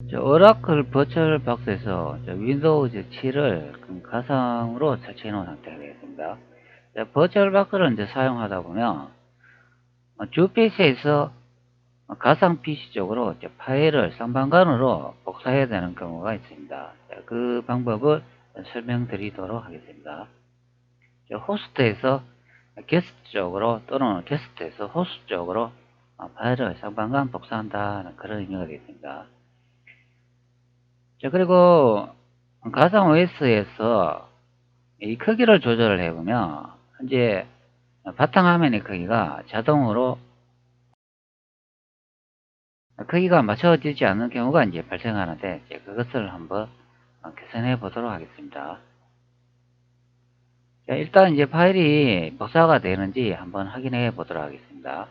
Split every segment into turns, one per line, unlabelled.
오라클 버추얼 박스에서 윈도우즈 7을 가상으로 설치해 놓은 상태가 되겠습니다. 버추얼 박스를 이제 사용하다 보면 주 PC에서 가상 PC 쪽으로 파일을 쌍방간으로 복사해야 되는 경우가 있습니다. 그 방법을 설명드리도록 하겠습니다. 호스트에서 게스트 쪽으로 또는 게스트에서 호스트 쪽으로 파일을 쌍방간 복사한다는 그런 의미가 되겠습니다. 그리고 가상 OS에서 이 크기를 조절을 해보면 현재 바탕화면의 크기가 자동으로 크기가 맞춰지지 않는 경우가 이제 발생하는데 그것을 한번 개선해 보도록 하겠습니다. 일단 이제 파일이 복사가 되는지 한번 확인해 보도록 하겠습니다.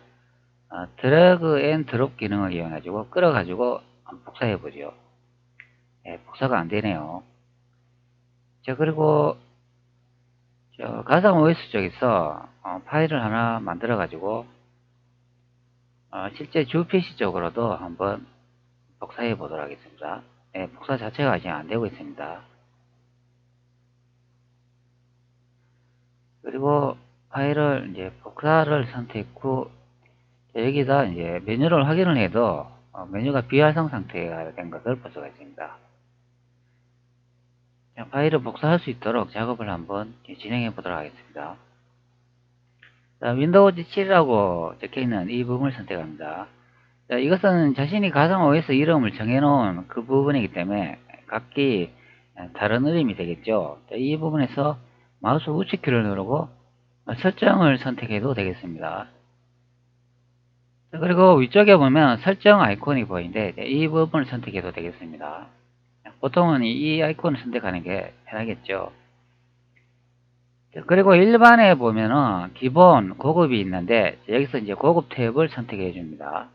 드래그 앤 드롭 기능을 이용해 가지고 끌어 가지고 복사해 보죠. 복사가 안 되네요. 그리고 가상 OS 쪽에서 파일을 하나 만들어 가지고 실제 주 PC 쪽으로도 한번 복사해 보도록 하겠습니다. 복사 자체가 아직 안 되고 있습니다. 그리고 파일을 이제 복사를 선택 후 여기다 이제 메뉴를 확인을 해도 메뉴가 비활성 상태가 된 것을 볼 수가 있습니다. 파일을 복사할 수 있도록 작업을 한번 진행해 보도록 하겠습니다. 윈도우즈 7이라고 적혀있는 이 부분을 선택합니다. 이것은 자신이 가상 OS 이름을 정해놓은 그 부분이기 때문에 각기 다른 이름이 되겠죠. 이 부분에서 마우스 우측키를 누르고 설정을 선택해도 되겠습니다. 그리고 위쪽에 보면 설정 아이콘이 보이는데 이 부분을 선택해도 되겠습니다. 보통은 이 아이콘을 선택하는 게 편하겠죠. 그리고 일반에 보면은 기본, 고급이 있는데 여기서 이제 고급 탭을 선택해 줍니다.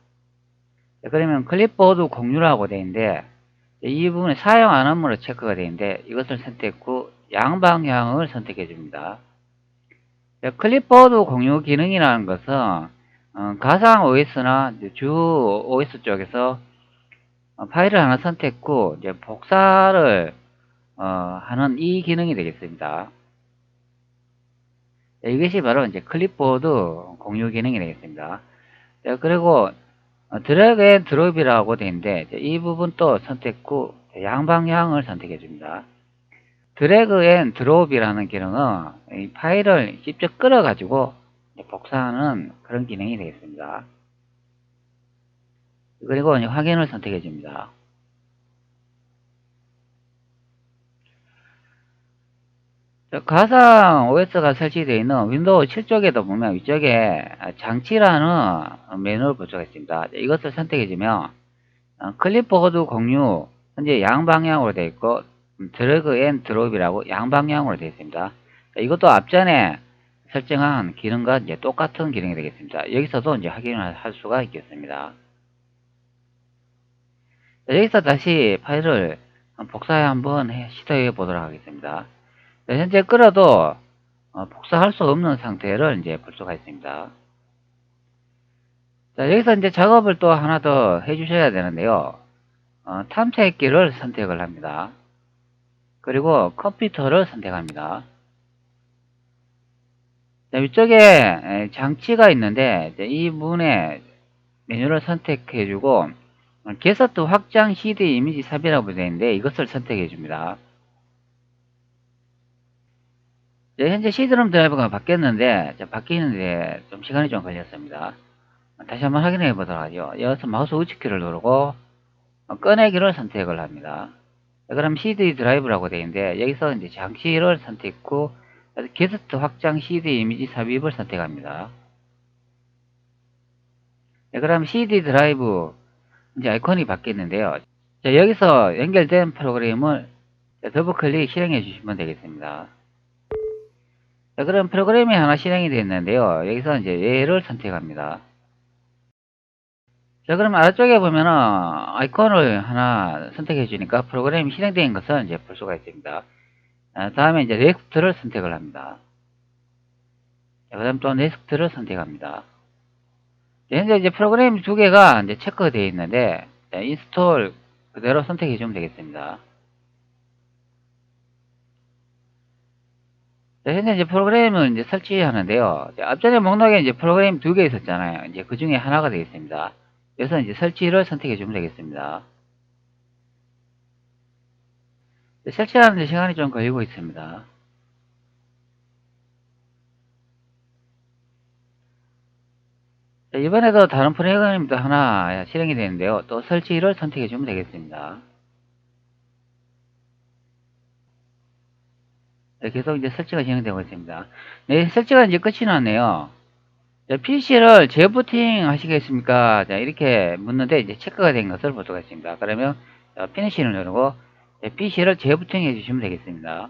그러면 클립보드 공유라고 되어 있는데 이 부분에 사용 안 함으로 체크가 되어 있는데 이것을 선택 후 양방향을 선택해 줍니다. 클립보드 공유 기능이라는 것은 가상 OS나 주 OS 쪽에서 파일을 하나 선택 후 이제 복사를 하는 이 기능이 되겠습니다. 이것이 바로 이제 클립보드 공유 기능이 되겠습니다. 그리고 드래그 앤 드롭이라고 되어 있는데 이 부분 또 선택 후 양방향을 선택해 줍니다. 드래그 앤 드롭이라는 기능은 이 파일을 직접 끌어 가지고 복사하는 그런 기능이 되겠습니다. 그리고 확인을 선택해 줍니다. 가상 OS가 설치되어 있는 윈도우 7 쪽에도 보면 위쪽에 장치라는 메뉴를 볼 수가 있습니다. 이것을 선택해 주면 클립보드 공유 현재 양방향으로 되어 있고 드래그 앤 드롭이라고 양방향으로 되어 있습니다. 이것도 앞전에 설정한 기능과 이제 똑같은 기능이 되겠습니다. 여기서도 이제 확인을 할 수가 있겠습니다. 여기서 다시 파일을 복사해 한번 시도해 보도록 하겠습니다. 현재 끌어도 복사할 수 없는 상태를 이제 볼 수가 있습니다. 자, 여기서 이제 작업을 또 하나 더 해주셔야 되는데요. 탐색기를 선택을 합니다. 그리고 컴퓨터를 선택합니다. 자, 위쪽에 장치가 있는데 이 부분에 메뉴를 선택해주고 게스트 확장 CD 이미지 삽입이라고 되어 있는데 이것을 선택해 줍니다. 현재 CD롬 드라이버가 바뀌었는데 바뀌는데 좀 시간이 좀 걸렸습니다. 다시 한번 확인해 보도록 하죠. 여기서 마우스 우측키를 누르고 꺼내기를 선택을 합니다. 그럼 CD 드라이브라고 되어 있는데 여기서 이제 장치를 선택 후 게스트 확장 CD 이미지 삽입을 선택합니다. 그럼 CD 드라이브 이제 아이콘이 바뀌었는데요. 여기서 연결된 프로그램을 더블 클릭 실행해 주시면 되겠습니다. 그럼 프로그램이 하나 실행이 됐는데요. 여기서 이제 얘를 선택합니다. 그럼 아래쪽에 보면은 아이콘을 하나 선택해 주니까 프로그램이 실행된 것을 이제 볼 수가 있습니다. 다음에 이제 넥스트를 선택을 합니다. 그 다음 또 넥스트를 선택합니다. 현재 이제 프로그램 두 개가 이제 체크되어 있는데 인스톨 그대로 선택해 주면 되겠습니다. 자, 현재 이제 프로그램을 이제 설치하는데요. 자, 앞전에 목록에 이제 프로그램 두 개 있었잖아요. 이제 그 중에 하나가 되겠습니다. 그래서 이제 설치를 선택해 주면 되겠습니다. 설치하는데 시간이 좀 걸리고 있습니다. 자, 이번에도 다른 프로그램도 하나 실행이 되는데요. 또 설치를 선택해 주면 되겠습니다. 네, 계속 이제 설치가 진행되고 있습니다. 네, 설치가 이제 끝이 났네요. PC를 재부팅 하시겠습니까? 자, 이렇게 묻는데 이제 체크가 된 것을 볼 수가 있습니다. 그러면 피니시를 누르고 PC를 재부팅 해주시면 되겠습니다.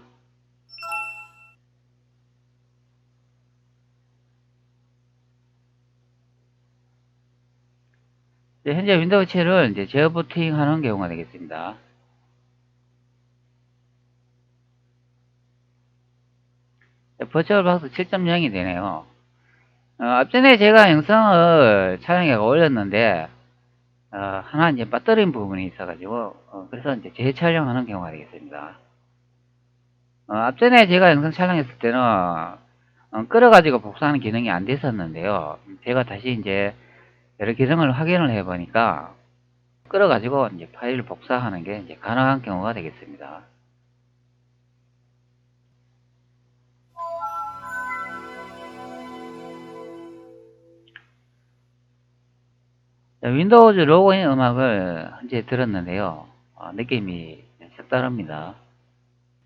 현재 윈도우 7을 이제 재부팅 하는 경우가 되겠습니다. 버추얼박스 7.0이 되네요. 앞전에 제가 영상을 촬영해 올렸는데 하나 이제 빠뜨린 부분이 있어가지고 그래서 이제 재촬영하는 경우가 되겠습니다. 앞전에 제가 영상 촬영했을 때는 끌어가지고 복사하는 기능이 안 됐었는데요. 제가 다시 이제 여러 기능을 확인을 해 보니까 끌어가지고 이제 파일을 복사하는 게 이제 가능한 경우가 되겠습니다. 윈도우즈 로그인 음악을 현재 들었는데요. 느낌이 색다릅니다.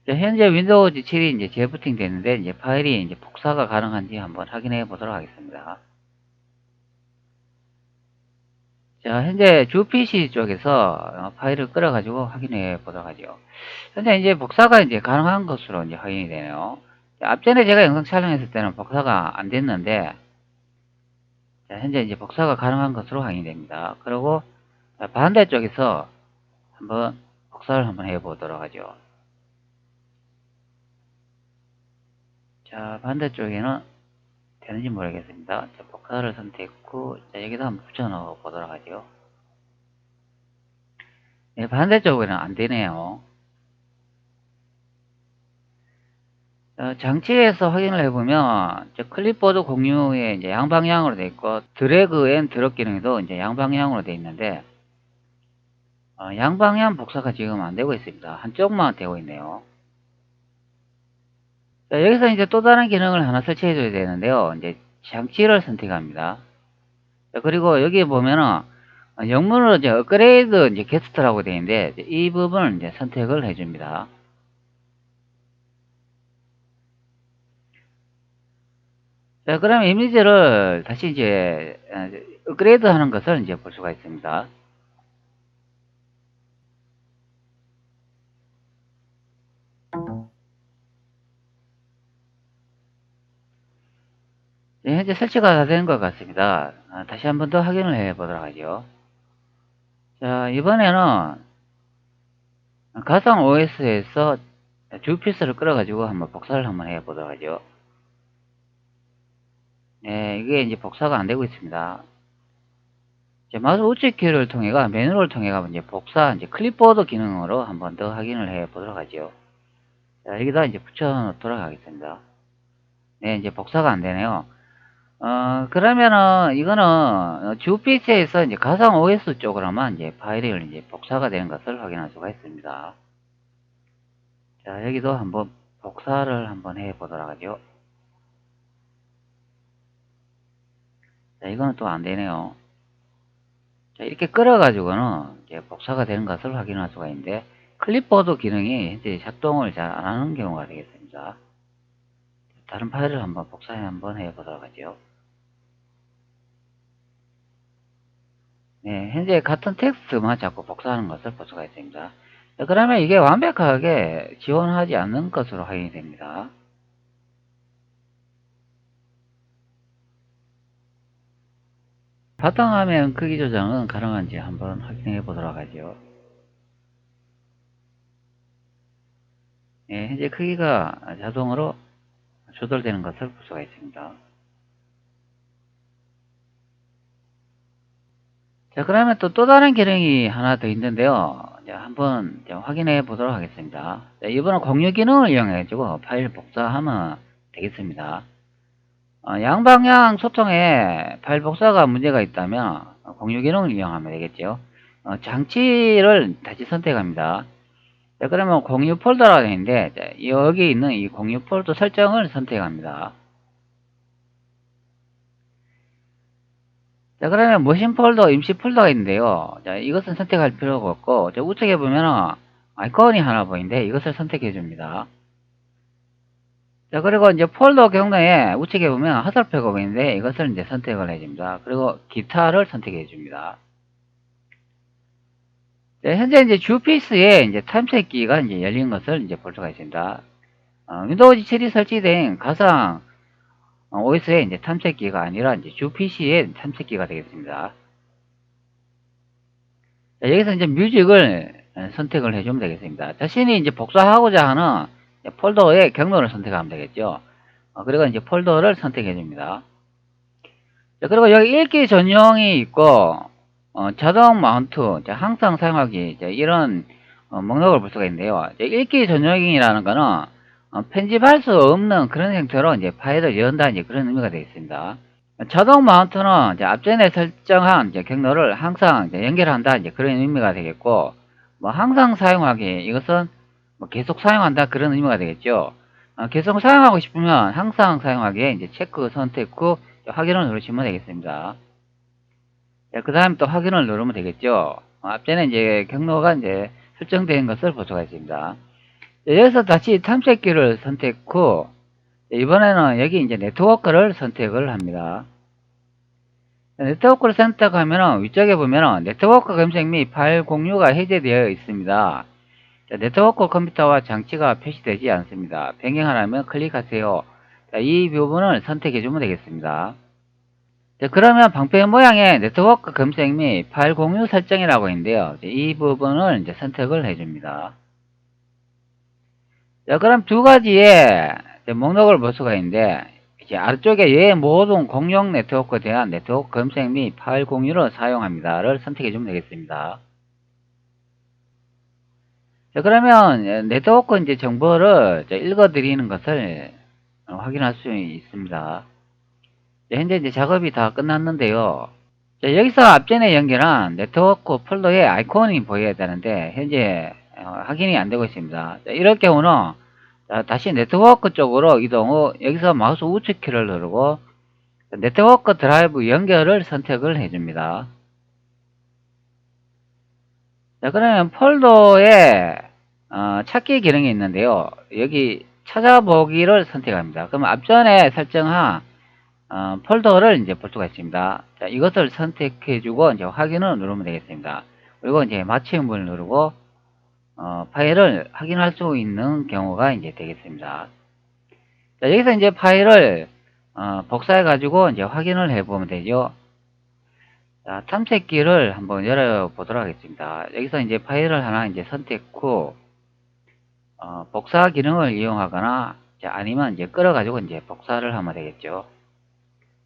현재 윈도우즈 7이 이제 재부팅 됐는데 이제 파일이 이제 복사가 가능한지 한번 확인해 보도록 하겠습니다. 자, 현재 주 PC 쪽에서 파일을 끌어가지고 확인해 보도록 하죠. 현재 이제 복사가 이제 가능한 것으로 이제 확인이 되네요. 자, 앞전에 제가 영상 촬영했을 때는 복사가 안 됐는데, 자, 현재 이제 복사가 가능한 것으로 확인이 됩니다. 그리고 반대쪽에서 한번 복사를 한번 해 보도록 하죠. 자, 반대쪽에는 되는지 모르겠습니다. 자, 복사를 선택했고, 자, 여기다 한번 붙여 넣어 보도록 하죠. 네, 반대쪽에는 안 되네요. 장치에서 확인을 해보면 클립보드 공유에 이제 양방향으로 되어 있고 드래그 앤 드롭 기능도 이제 양방향으로 되어 있는데 양방향 복사가 지금 안 되고 있습니다. 한쪽만 되고 있네요. 자, 여기서 이제 또 다른 기능을 하나 설치해 줘야 되는데요. 이제 장치를 선택합니다. 자, 그리고 여기 보면은 영문으로 이제 업그레이드 이제 게스트라고 되어 있는데 이 부분을 이제 선택을 해 줍니다. 자, 그럼 이미지를 다시 이제 업그레이드 하는 것을 이제 볼 수가 있습니다. 네, 현재 설치가 다 된 것 같습니다. 다시 한번 더 확인을 해 보도록 하죠. 자, 이번에는 가상 OS에서 주피스를 끌어가지고 한번 복사를 한번 해 보도록 하죠. 네, 이게 이제 복사가 안 되고 있습니다. 이제 마우스 우측 키를 통해가 메뉴를 통해가 이제 복사 이제 클립보드 기능으로 한번 더 확인을 해 보도록 하죠. 자, 여기다 이제 붙여 놓도록 하겠습니다. 네, 이제 복사가 안 되네요. 그러면은 이거는 주 PC에서 이제 가상 OS 쪽으로만 이제 파일을 이제 복사가 되는 것을 확인할 수가 있습니다. 자, 여기도 한번 복사를 한번 해 보도록 하죠. 자, 이거는 또 안 되네요. 자, 이렇게 끌어가지고는 이제 복사가 되는 것을 확인할 수가 있는데, 클립보드 기능이 현재 작동을 잘 안 하는 경우가 되겠습니다. 다른 파일을 한번 복사 한번 해 보도록 하죠. 네, 현재 같은 텍스트만 자꾸 복사하는 것을 볼 수가 있습니다. 자, 그러면 이게 완벽하게 지원하지 않는 것으로 확인이 됩니다. 바탕화면 크기 조정은 가능한지 한번 확인해 보도록 하죠. 네, 현재 크기가 자동으로 조절되는 것을 볼 수가 있습니다. 자, 그러면 또 다른 기능이 하나 더 있는데요. 자, 한번 확인해 보도록 하겠습니다. 자, 이번은 공유 기능을 이용해 가지고 파일 복사하면 되겠습니다. 양방향 소통에 파일 복사가 문제가 있다면 공유 기능을 이용하면 되겠죠. 장치를 다시 선택합니다. 자, 그러면 공유 폴더라고 되어 있는데, 자, 여기 있는 이 공유 폴더 설정을 선택합니다. 자, 그러면 머신 폴더, 임시 폴더가 있는데요. 자, 이것은 선택할 필요가 없고, 자, 우측에 보면은 아이콘이 하나 보이는데 이것을 선택해 줍니다. 자, 그리고 이제 폴더 경로에 우측에 보면 화살표가 보이는데 이것을 이제 선택을 해줍니다. 그리고 기타를 선택해 줍니다. 자, 현재 이제 주피스에 이제 탐색기가 이제 열린 것을 이제 볼 수가 있습니다. 윈도우 7이 설치된 가상 OS의 이제 탐색기가 아니라 이제 주PC의 탐색기가 되겠습니다. 자, 여기서 이제 뮤직을 선택을 해주면 되겠습니다. 자신이 이제 복사하고자 하는 폴더의 경로를 선택하면 되겠죠. 그리고 이제 폴더를 선택해 줍니다. 자, 그리고 여기 읽기 전용이 있고, 자동 마운트, 항상 사용하기, 이런 목록을 볼 수가 있는데요. 읽기 전용이라는 거는 편집할 수 없는 그런 형태로 이제 파일을 연다, 이제 그런 의미가 되겠습니다. 자동 마운트는 이제 앞전에 설정한 이제 경로를 항상 이제 연결한다, 이제 그런 의미가 되겠고, 뭐 항상 사용하기, 이것은 뭐 계속 사용한다, 그런 의미가 되겠죠. 계속 사용하고 싶으면 항상 사용하기에 이제 체크 선택 후 확인을 누르시면 되겠습니다. 그 다음에 또 확인을 누르면 되겠죠. 앞전에 이제 경로가 이제 설정된 것을 볼 수가 있습니다. 여기서 다시 탐색기를 선택 후 이번에는 여기 이제 네트워크를 선택을 합니다. 네트워크를 선택하면 위쪽에 보면 네트워크 검색 및 파일 공유가 해제되어 있습니다. 네트워크 컴퓨터와 장치가 표시되지 않습니다. 변경하려면 클릭하세요. 이 부분을 선택해 주면 되겠습니다. 그러면 방패 모양의 네트워크 검색 및 파일 공유 설정이라고 있는데요. 이 부분을 이제 선택을 해줍니다. 자, 그럼 두 가지의 목록을 볼 수가 있는데, 이제 아래쪽에 얘 모든 공용 네트워크에 대한 네트워크 검색 및 파일 공유를 사용합니다를 선택해 주면 되겠습니다. 자, 그러면 네트워크 이제 정보를 읽어 드리는 것을 확인할 수 있습니다. 현재 이제 작업이 다 끝났는데요. 자, 여기서 앞전에 연결한 네트워크 폴더의 아이콘이 보여야 되는데 현재 확인이 안 되고 있습니다. 자, 이럴 경우는 다시 네트워크 쪽으로 이동 후 여기서 마우스 우측 키를 누르고 네트워크 드라이브 연결을 선택을 해줍니다. 자, 그러면 폴더에 찾기 기능이 있는데요. 여기 찾아보기를 선택합니다. 그러면 앞전에 설정한 폴더를 이제 볼 수가 있습니다. 자, 이것을 선택해주고 이제 확인을 누르면 되겠습니다. 그리고 이제 마침을 누르고 파일을 확인할 수 있는 경우가 이제 되겠습니다. 자, 여기서 이제 파일을 복사해 가지고 이제 확인을 해보면 되죠. 자, 탐색기를 한번 열어보도록 하겠습니다. 여기서 이제 파일을 하나 이제 선택 후 복사 기능을 이용하거나 아니면 이제 끌어가지고 이제 복사를 하면 되겠죠.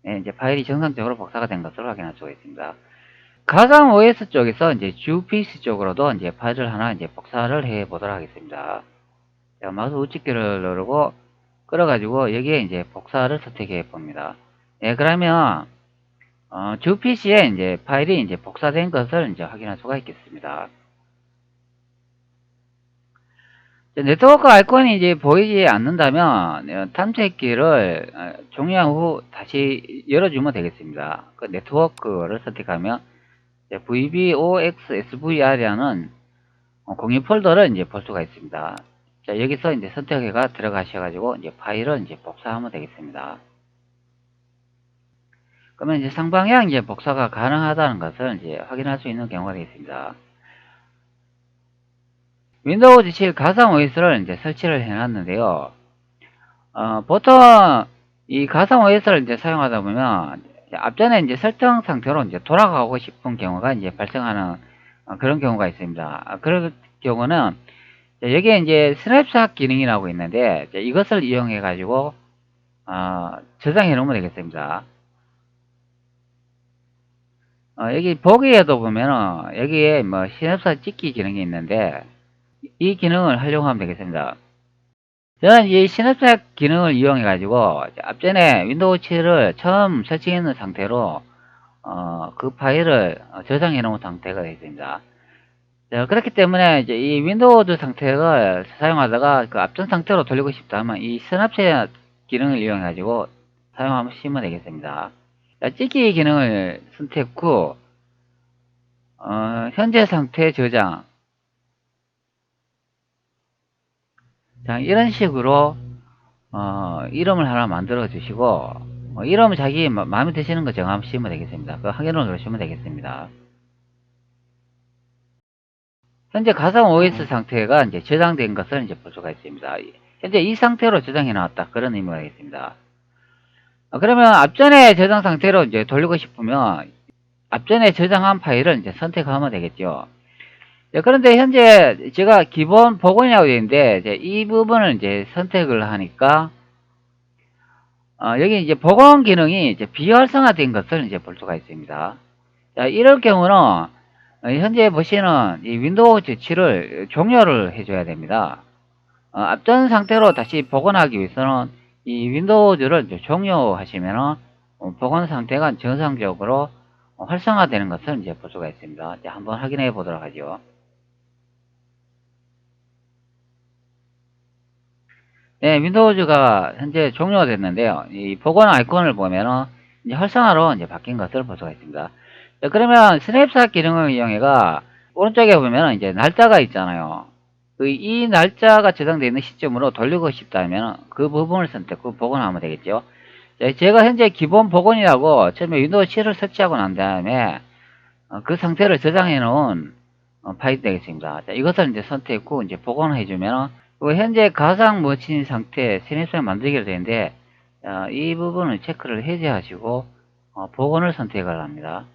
네, 이제 파일이 정상적으로 복사가 된 것을 확인할 수가 있습니다. 가상 OS 쪽에서 이제 주PC 쪽으로도 이제 파일을 하나 이제 복사를 해 보도록 하겠습니다. 자, 마우스 우측키를 누르고 끌어가지고 여기에 이제 복사를 선택해 봅니다. 예, 그러면 주PC에 이제 파일이 이제 복사된 것을 이제 확인할 수가 있겠습니다. 네트워크 아이콘이 이제 보이지 않는다면 탐색기를 종료한 후 다시 열어주면 되겠습니다. 그 네트워크를 선택하면 VBOXSVR이라는 공유 폴더를 이제 볼 수가 있습니다. 자, 여기서 이제 선택해가 들어가셔가지고 이제 파일을 이제 복사하면 되겠습니다. 그러면 이제 상방향 이제 복사가 가능하다는 것을 이제 확인할 수 있는 경우가 되겠습니다. 윈도우 7 가상 OS를 이제 설치를 해놨는데요. 보통 이 가상 OS를 이제 사용하다 보면 앞전에 이제 설정 상태로 이제 돌아가고 싶은 경우가 이제 발생하는 그런 경우가 있습니다. 그럴 경우는 여기에 이제 스냅샷 기능이라고 있는데 이것을 이용해 가지고 저장해 놓으면 되겠습니다. 여기 보기에도 보면은 여기에 뭐 시냅사 찍기 기능이 있는데 이 기능을 활용하면 되겠습니다. 저는 이 시냅사 기능을 이용해 가지고 앞전에 윈도우 7을 처음 설치했는 상태로 그 파일을 저장해 놓은 상태가 있습니다. 자, 그렇기 때문에 이제 이 윈도우즈 상태를 사용하다가 그 앞전 상태로 돌리고 싶다면 이 스냅샷 기능을 이용해 가지고 사용하시면 되겠습니다. 자, 찍기 기능을 선택 후 현재 상태 저장. 자, 이런 식으로 이름을 하나 만들어 주시고 이름은 자기 마음에 드시는 거 정하시면 되겠습니다. 그 확인을 누르시면 되겠습니다. 현재 가상 OS 상태가 이제 저장된 것을 이제 볼 수가 있습니다. 현재 이 상태로 저장해 놨다. 그런 의미가 되겠습니다. 그러면 앞전에 저장 상태로 이제 돌리고 싶으면 앞전에 저장한 파일을 이제 선택하면 되겠죠. 그런데 현재 제가 기본 복원이라고 되어 있는데 이제 이 부분을 이제 선택을 하니까 여기 이제 복원 기능이 이제 비활성화된 것을 이제 볼 수가 있습니다. 자, 이럴 경우는 현재 보시는 이 윈도우즈 7을 종료를 해줘야 됩니다. 앞전 상태로 다시 복원하기 위해서는 이 윈도우즈를 이제 종료하시면은 복원 상태가 정상적으로 활성화되는 것을 이제 볼 수가 있습니다. 이제 한번 확인해 보도록 하죠. 네, 윈도우즈가 현재 종료가 됐는데요. 이 복원 아이콘을 보면은 이제 활성화로 이제 바뀐 것을 볼 수가 있습니다. 자, 그러면 스냅샷 기능을 이용해가 오른쪽에 보면 이제 날짜가 있잖아요. 이 날짜가 저장되어 있는 시점으로 돌리고 싶다면 그 부분을 선택 후 복원하면 되겠죠. 자, 제가 현재 기본 복원이라고 처음에 윈도우 7을 설치하고 난 다음에 그 상태를 저장해 놓은 파일이 되겠습니다. 자, 이것을 이제 선택 후 이제 복원해 주면 현재 가상 머신 상태 스냅샷 만들기로 되는데 이 부분을 체크를 해제하시고 복원을 선택을 합니다.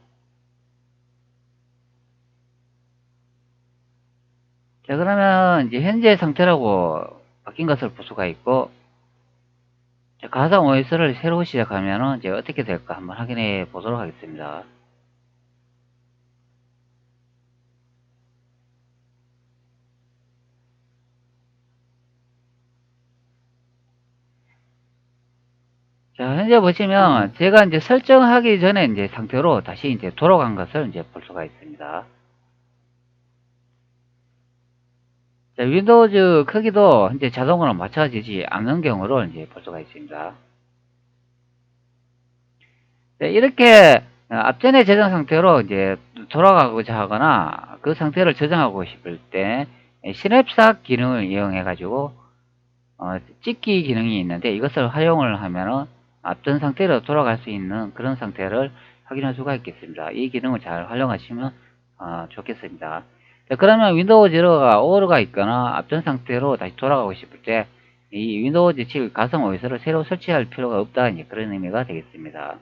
자, 그러면 이제 현재 상태라고 바뀐 것을 볼 수가 있고, 자, 가상 OS를 새로 시작하면 이제 어떻게 될까 한번 확인해 보도록 하겠습니다. 자, 현재 보시면 제가 이제 설정하기 전에 이제 상태로 다시 이제 돌아간 것을 이제 볼 수가 있습니다. 자, 윈도우즈 크기도 현재 자동으로 맞춰지지 않는 경우를 이제 볼 수가 있습니다. 네, 이렇게 앞전에 저장 상태로 이제 돌아가고자 하거나 그 상태를 저장하고 싶을 때 시냅삭 기능을 이용해 가지고 찍기 기능이 있는데 이것을 활용을 하면은 앞전 상태로 돌아갈 수 있는 그런 상태를 확인할 수가 있겠습니다. 이 기능을 잘 활용하시면 좋겠습니다. 자, 그러면 윈도우 제로가 오류가 있거나 앞전 상태로 다시 돌아가고 싶을 때 이 윈도우 7 가상 OS를 새로 설치할 필요가 없다, 그런 의미가 되겠습니다.